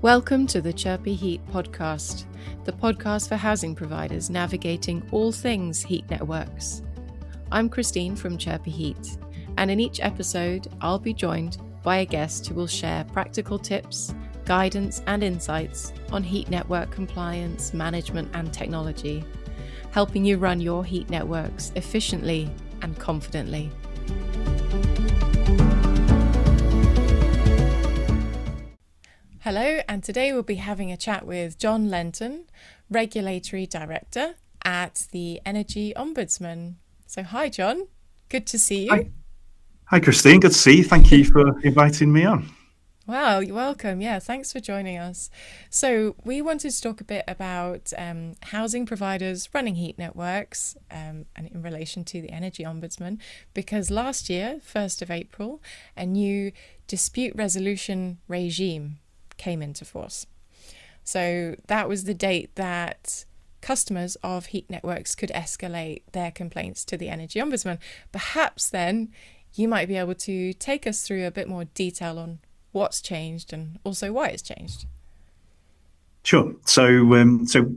Welcome to the Chirpy Heat podcast, the podcast for housing providers navigating all things heat networks. I'm Christine from Chirpy Heat, and in each episode, I'll be joined by a guest who will share practical tips, guidance, and insights on heat network compliance, management, and technology, helping you run your heat networks efficiently and confidently. Hello, and today we'll be having a chat with Jon Lenton, Regulatory Director at the Energy Ombudsman. So hi, Jon. Good to see you. Hi, Christine. Good to see you. Thank you for inviting me on. Wow, you're welcome. Yeah, thanks for joining us. So we wanted to talk a bit about housing providers running heat networks and in relation to the Energy Ombudsman, because last year, 1st of April, a new dispute resolution regime came into force. So that was the date that customers of heat networks could escalate their complaints to the Energy Ombudsman. Perhaps then you might be able to take us through a bit more detail on what's changed and also why it's changed. Sure. So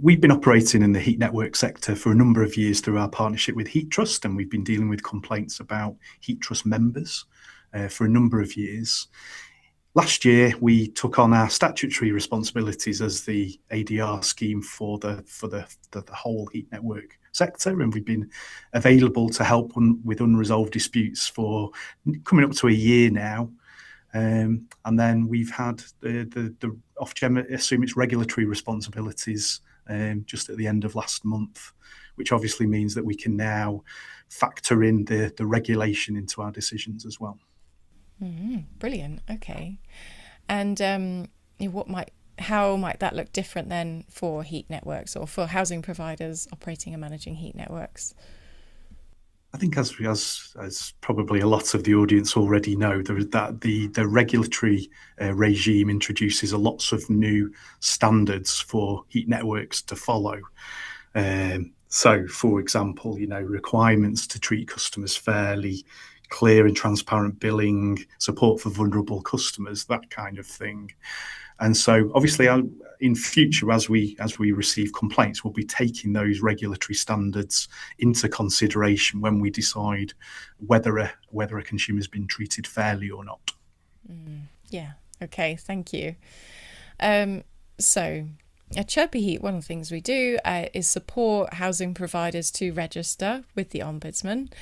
we've been operating in the heat network sector for a number of years through our partnership with Heat Trust, and we've been dealing with complaints about Heat Trust members for a number of years. Last year, we took on our statutory responsibilities as the ADR scheme for the whole heat network sector, and we've been available to help with unresolved disputes for coming up to a year now. And then we've had the Ofgem assume its regulatory responsibilities just at the end of last month, which obviously means that we can now factor in the regulation into our decisions as well. Brilliant. Okay. And how might that look different then for heat networks or for housing providers operating and managing heat networks? I think as probably a lot of the audience already know, the regulatory regime introduces lots of new standards for heat networks to follow. So, for example, requirements to treat customers fairly, clear and transparent billing, support for vulnerable customers, that kind of thing. And so obviously in future, as we receive complaints, we'll be taking those regulatory standards into consideration when we decide whether a consumer's been treated fairly or not. Yeah. Okay. Thank you. So at Chirpy Heat, one of the things we do is support housing providers to register with the Ombudsman.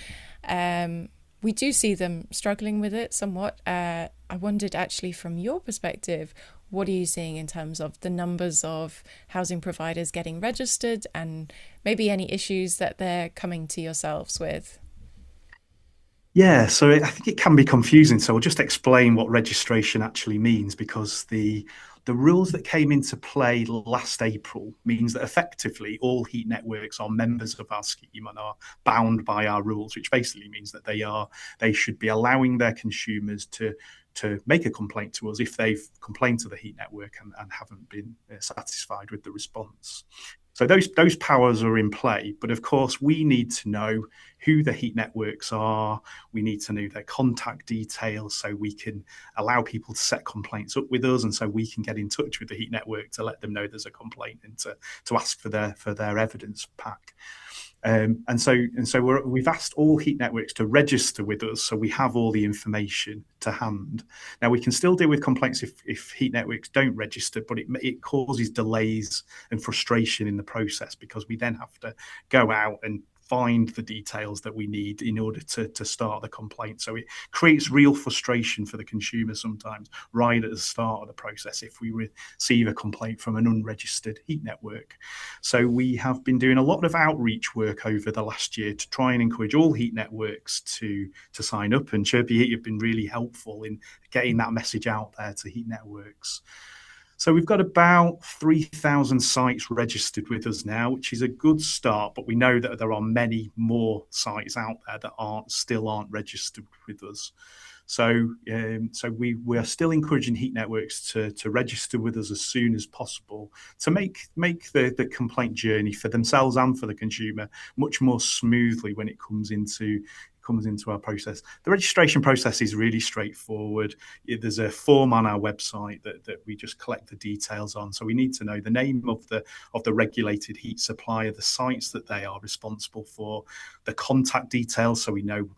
We do see them struggling with it somewhat. I wondered actually from your perspective, what are you seeing in terms of the numbers of housing providers getting registered and maybe any issues that they're coming to yourselves with? Yeah, so I think it can be confusing. So I'll just explain what registration actually means, because the rules that came into play last April means that effectively all heat networks are members of our scheme and are bound by our rules, which basically means that they should be allowing their consumers to make a complaint to us if they've complained to the heat network and haven't been satisfied with the response. So those powers are in play, but of course we need to know who the heat networks are. We need to know their contact details so we can allow people to set complaints up with us, and so we can get in touch with the heat network to let them know there's a complaint and to ask for their evidence pack. And so we've asked all heat networks to register with us, so we have all the information to hand. Now, we can still deal with complaints if heat networks don't register, but it causes delays and frustration in the process, because we then have to go out and find the details that we need in order to start the complaint. So it creates real frustration for the consumer sometimes right at the start of the process if we receive a complaint from an unregistered heat network. So we have been doing a lot of outreach work over the last year to try and encourage all heat networks to sign up, and Chirpy Heat have been really helpful in getting that message out there to heat networks. So we've got about 3,000 sites registered with us now, which is a good start, but we know that there are many more sites out there that still aren't registered with us. So we are still encouraging heat networks to register with us as soon as possible to make the complaint journey for themselves and for the consumer much more smoothly when it comes comes into our process. The registration process is really straightforward. There's a form on our website that we just collect the details on. So we need to know the name of the regulated heat supplier, the sites that they are responsible for, the contact details, so we know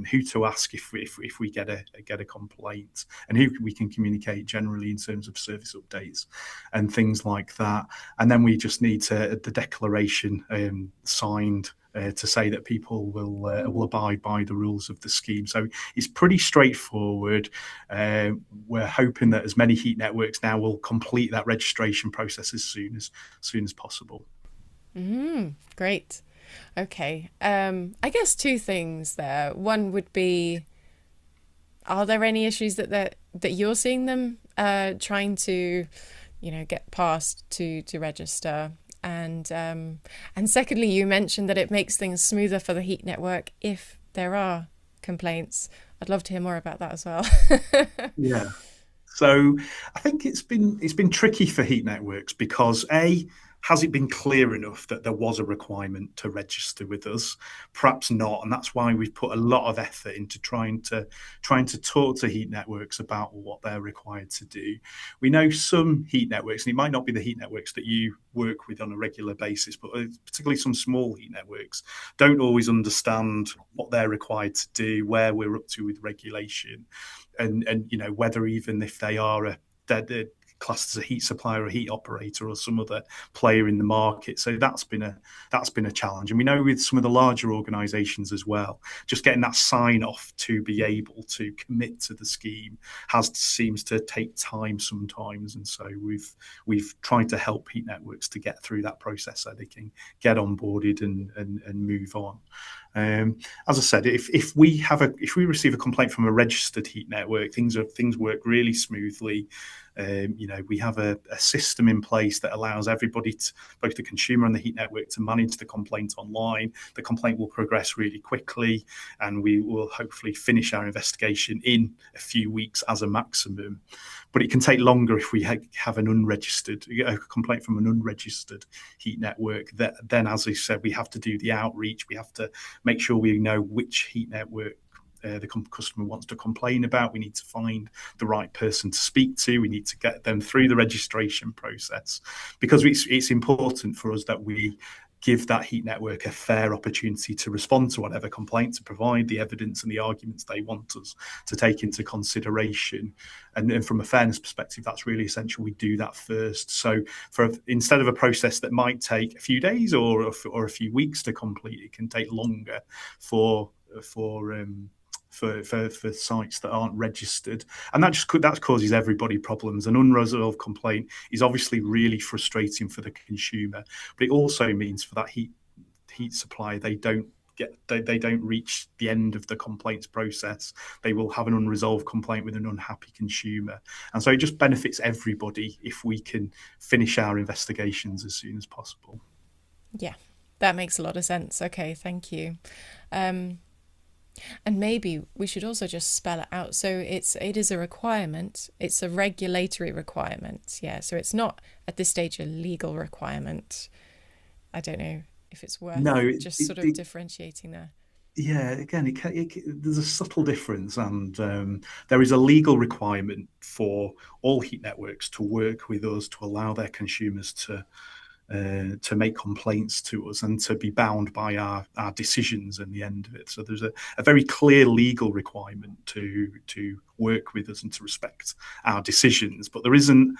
who to ask if we get a complaint, and who we can communicate generally in terms of service updates and things like that. And then we just need the declaration signed to say that people will abide by the rules of the scheme. So it's pretty straightforward. We're hoping that as many heat networks now will complete that registration process as soon as possible. Great. Okay. I guess two things there. One would be, are there any issues that you're seeing them trying to, get past to register? And secondly, you mentioned that it makes things smoother for the heat network if there are complaints. I'd love to hear more about that as well. Yeah. So I think it's been tricky for heat networks because has it been clear enough that there was a requirement to register with us? Perhaps not, and that's why we've put a lot of effort into trying to talk to heat networks about what they're required to do. We know some heat networks, and it might not be the heat networks that you work with on a regular basis, but particularly some small heat networks don't always understand what they're required to do, where we're up to with regulation, and whether even if they are classed as a heat supplier or a heat operator or some other player in the market. So that's been a challenge. And we know with some of the larger organisations as well, just getting that sign off to be able to commit to the scheme seems to take time sometimes. And so we've tried to help heat networks to get through that process so they can get onboarded and move on. As I said, if we receive a complaint from a registered heat network, things work really smoothly. We have a system in place that allows everybody, both the consumer and the heat network, to manage the complaint online. The complaint will progress really quickly, and we will hopefully finish our investigation in a few weeks as a maximum. But it can take longer if we have a complaint from an unregistered heat network. Then, as I said, we have to do the outreach. We have to make sure we know which heat network the customer wants to complain about. We need to find the right person to speak to. We need to get them through the registration process, because it's important for us that we give that heat network a fair opportunity to respond to whatever complaint, to provide the evidence and the arguments they want us to take into consideration. And from a fairness perspective, that's really essential. We do that first. So instead of a process that might take a few days or a few weeks to complete, it can take longer for sites that aren't registered, and that causes everybody problems. An unresolved complaint is obviously really frustrating for the consumer, but it also means for that heat supplier, they don't reach the end of the complaints process. They will have an unresolved complaint with an unhappy consumer, and so it just benefits everybody if we can finish our investigations as soon as possible. Yeah, that makes a lot of sense. Okay, thank you. And maybe we should also just spell it out. So it is a requirement. It's a regulatory requirement. Yeah. So it's not at this stage a legal requirement. I don't know if it's worth differentiating there. Yeah, again, there's a subtle difference, and there is a legal requirement for all heat networks to work with us to allow their consumers to make complaints to us and to be bound by our decisions in the end of it. So there's a very clear legal requirement to work with us and to respect our decisions, but there isn't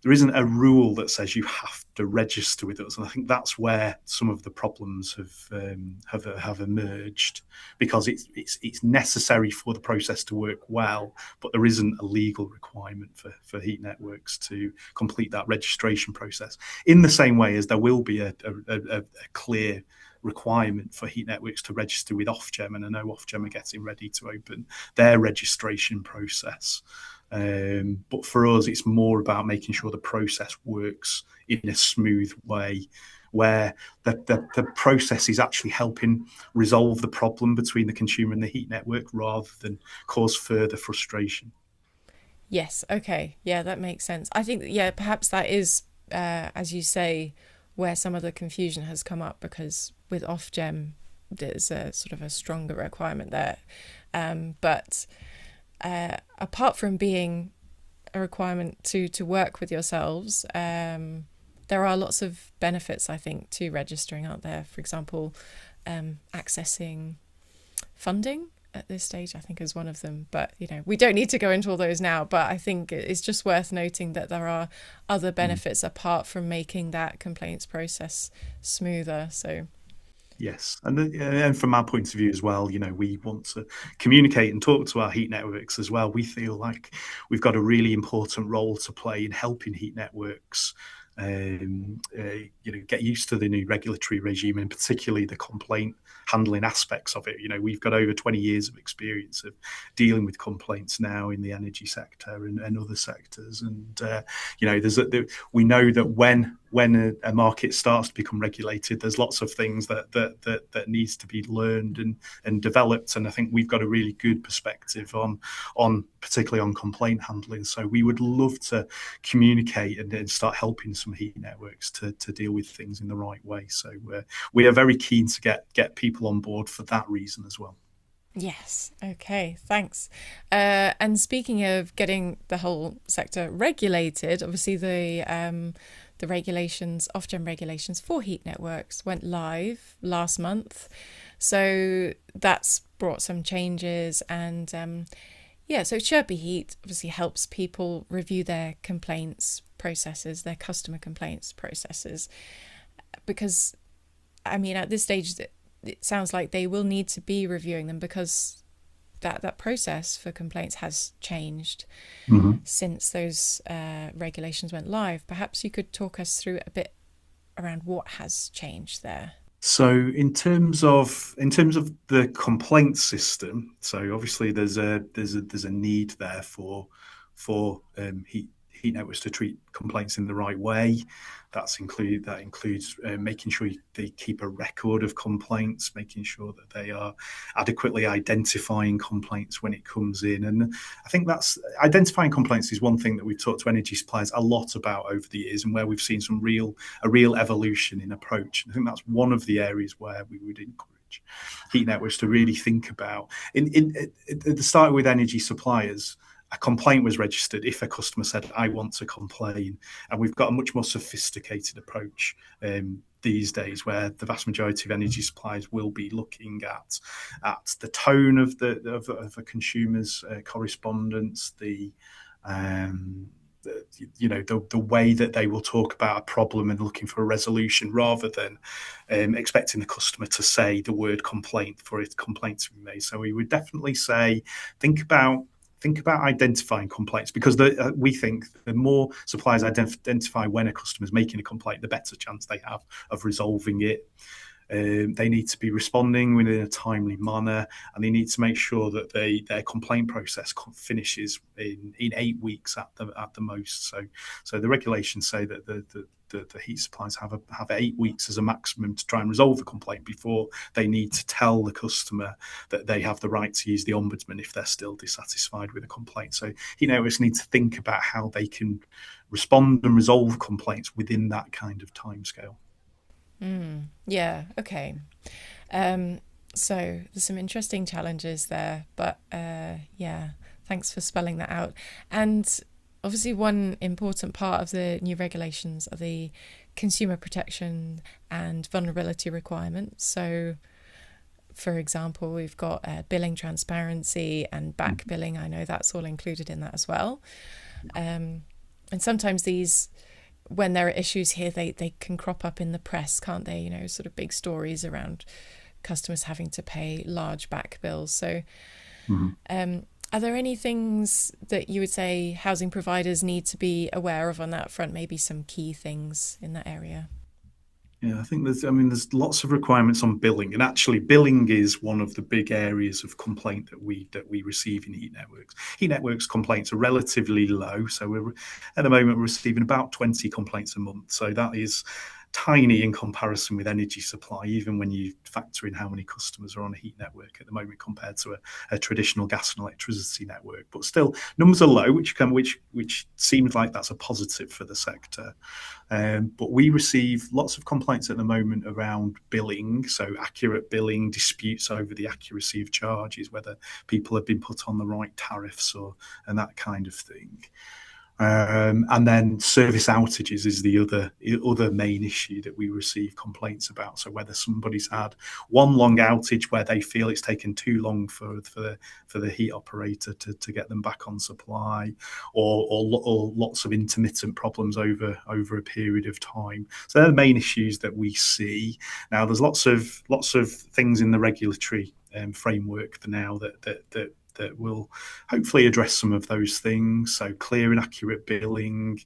a rule that says you have to register with us. And I think that's where some of the problems have emerged, because it's necessary for the process to work well, but there isn't a legal requirement for heat networks to complete that registration process, in the same way as there will be a clear requirement for heat networks to register with Ofgem, and I know Ofgem are getting ready to open their registration process. But for us, it's more about making sure the process works in a smooth way, where the process is actually helping resolve the problem between the consumer and the heat network rather than cause further frustration. Yes. Okay. Yeah, that makes sense. I think, perhaps that is, as you say, where some of the confusion has come up, because with Ofgem, there's a sort of a stronger requirement there. But apart from being a requirement to work with yourselves, there are lots of benefits, I think, to registering, aren't there? For example, accessing funding at this stage, I think, is one of them. But, we don't need to go into all those now. But I think it's just worth noting that there are other benefits apart from making that complaints process smoother. So, yes, and from our point of view as well, we want to communicate and talk to our heat networks as well. We feel like we've got a really important role to play in helping heat networks get used to the new regulatory regime, and particularly the complaint handling aspects of it. We've got over 20 years of experience of dealing with complaints now in the energy sector and other sectors. And we know that when a market starts to become regulated, there's lots of things that needs to be learned and developed. And I think we've got a really good perspective on particularly on complaint handling. So we would love to communicate and start helping some heat networks to deal with things in the right way. So we are very keen to get people on board for that reason as well. Yes. Okay. Thanks. And speaking of getting the whole sector regulated, obviously the regulations, Ofgem regulations for heat networks went live last month. So that's brought some changes. And so Chirpy Heat obviously helps people review their complaints processes, their customer complaints processes. Because, at this stage, it sounds like they will need to be reviewing them because that process for complaints has changed since those regulations went live. Perhaps you could talk us through a bit around what has changed there. So in terms of the complaint system, so obviously there's a need there for heat networks to treat complaints in the right way. That includes making sure they keep a record of complaints, making sure that they are adequately identifying complaints when it comes in. And I think that's identifying complaints is one thing that we've talked to energy suppliers a lot about over the years, and where we've seen a real evolution in approach. I think that's one of the areas where we would encourage heat networks to really think about. At the start with energy suppliers, a complaint was registered if a customer said, I want to complain. And we've got a much more sophisticated approach these days, where the vast majority of energy suppliers will be looking at the tone of a consumer's correspondence, the way that they will talk about a problem and looking for a resolution, rather than expecting the customer to say the word complaint for a complaint to be made. So we would definitely say, think about identifying complaints, because we think the more suppliers identify when a customer is making a complaint, the better chance they have of resolving it. They need to be responding within a timely manner, and they need to make sure that their complaint process finishes in 8 weeks at the most. So the regulations say that the heat suppliers have 8 weeks as a maximum to try and resolve the complaint before they need to tell the customer that they have the right to use the Ombudsman if they're still dissatisfied with a complaint. So heat networks need to think about how they can respond and resolve complaints within that kind of timescale. Yeah, okay. So there's some interesting challenges there, but thanks for spelling that out. And obviously one important part of the new regulations are the consumer protection and vulnerability requirements. So, for example, we've got billing transparency and back billing. I know that's all included in that as well. And sometimes these, when there are issues here, they can crop up in the press, can't they? Sort of big stories around customers having to pay large back bills. So are there any things that you would say housing providers need to be aware of on that front? Maybe some key things in that area? Yeah, I think there's lots of requirements on billing, and actually billing is one of the big areas of complaint that we receive in heat networks. Heat networks complaints are relatively low, so at the moment we're receiving about 20 complaints a month. So that is tiny in comparison with energy supply, even when you factor in how many customers are on a heat network at the moment compared to a traditional gas and electricity network. But still, numbers are low, which seems like that's a positive for the sector. But we receive lots of complaints at the moment around billing, so accurate billing, disputes over the accuracy of charges, whether people have been put on the right tariffs and that kind of thing. And then service outages is the other main issue that we receive complaints about. So whether somebody's had one long outage where they feel it's taken too long for the heat operator to get them back on supply, or lots of intermittent problems over a period of time. So they're the main issues that we see. Now there's lots of things in the regulatory framework now that will hopefully address some of those things. So clear and accurate billing.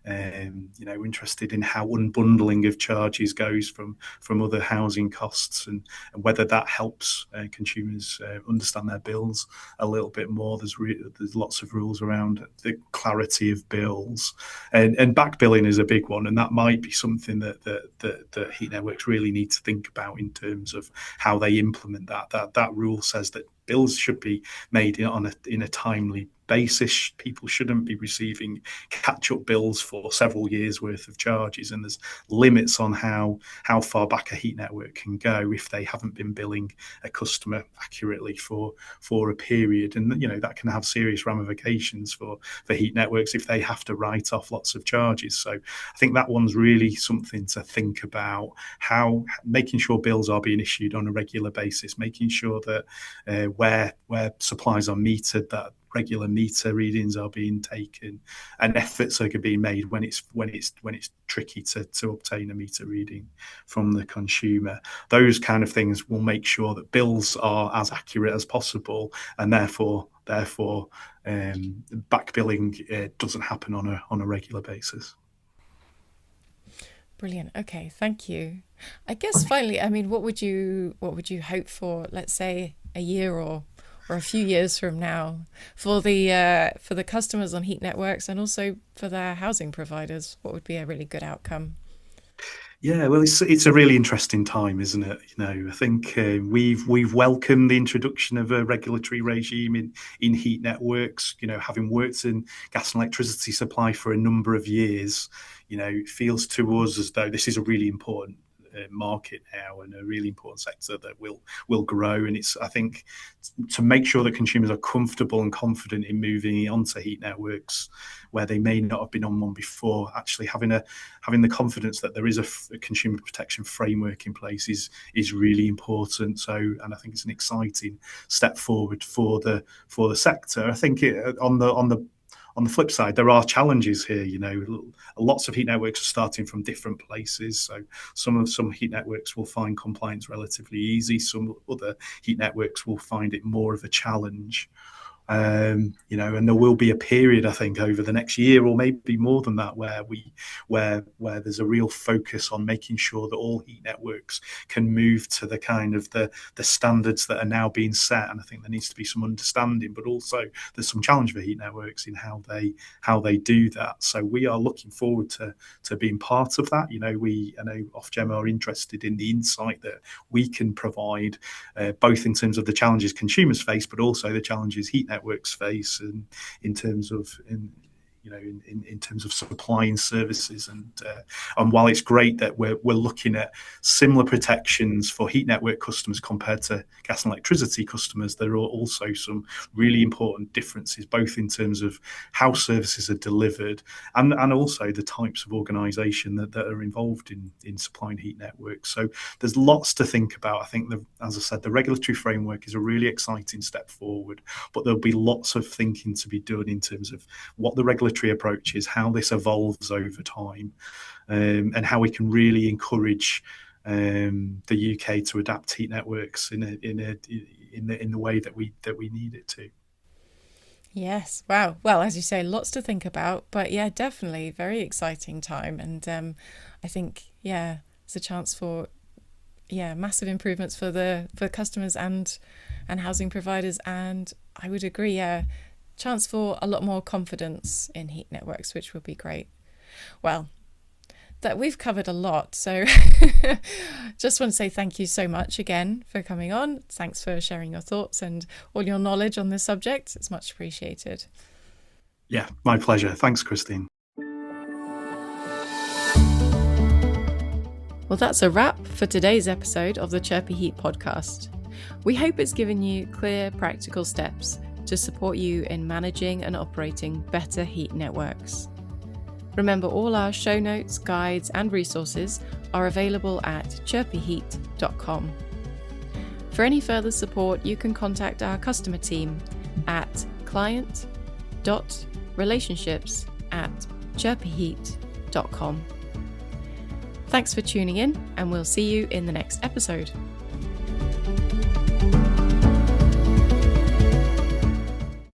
We're interested in how unbundling of charges goes from other housing costs, and whether that helps consumers understand their bills a little bit more. There's lots of rules around the clarity of bills, and back billing is a big one, and that might be something that heat networks really need to think about in terms of how they implement that. That rule says that bills should be made in a timely basis. People shouldn't be receiving catch-up bills for several years worth of charges, and there's limits on how far back a heat network can go if they haven't been billing a customer accurately for a period. And that can have serious ramifications for heat networks if they have to write off lots of charges. So I think that one's really something to think about, how making sure bills are being issued on a regular basis, making sure that where supplies are metered, that regular meter readings are being taken, and efforts are being made when it's tricky to obtain a meter reading from the consumer. Those kind of things will make sure that bills are as accurate as possible, and therefore back billing doesn't happen on a regular basis. Brilliant. Okay, thank you. I guess finally, I mean, what would you hope for, let's say, a year or a few years from now, for the customers on heat networks, and also for their housing providers? What would be a really good outcome? Yeah, well, it's a really interesting time, isn't it? I think we've welcomed the introduction of a regulatory regime in heat networks. Having worked in gas and electricity supply for a number of years, it feels to us as though this is a really important market now, and a really important sector that will grow. And it's, I think, to make sure that consumers are comfortable and confident in moving onto heat networks where they may not have been on one before, actually having the confidence that there is a consumer protection framework in place is really important. So, and I think it's an exciting step forward for the sector. I think on the flip side, there are challenges here. Lots of heat networks are starting from different places. So some heat networks will find compliance relatively easy. Some other heat networks will find it more of a challenge. And there will be a period, I think, over the next year or maybe more than that, where there's a real focus on making sure that all heat networks can move to the kind of the standards that are now being set. And I think there needs to be some understanding, but also there's some challenge for heat networks in how they do that. So we are looking forward to being part of that. I know Ofgem are interested in the insight that we can provide, both in terms of the challenges consumers face, but also the challenges heat networks face, and in terms of supplying services. And while it's great that we're looking at similar protections for heat network customers compared to gas and electricity customers, there are also some really important differences, both in terms of how services are delivered and also the types of organisation that are involved in supplying heat networks. So there's lots to think about. I think, as I said, the regulatory framework is a really exciting step forward, but there'll be lots of thinking to be done in terms of what the regulatory approach is, how this evolves over time, and how we can really encourage the UK to adapt heat networks in the way that we need it to. Yes. Wow. Well, as you say, lots to think about, but yeah, definitely very exciting time. And I think, yeah, it's a chance for massive improvements for customers and housing providers. And I would agree, chance for a lot more confidence in heat networks, which would be great. Well, that we've covered a lot. So just want to say thank you so much again for coming on. Thanks for sharing your thoughts and all your knowledge on this subject. It's much appreciated. Yeah, my pleasure. Thanks, Christine. Well, that's a wrap for today's episode of the Chirpy Heat podcast. We hope it's given you clear, practical steps to support you in managing and operating better heat networks. Remember, all our show notes, guides, and resources are available at chirpyheat.com. For any further support, you can contact our customer team at client.relationships@chirpyheat.com. Thanks for tuning in, and we'll see you in the next episode.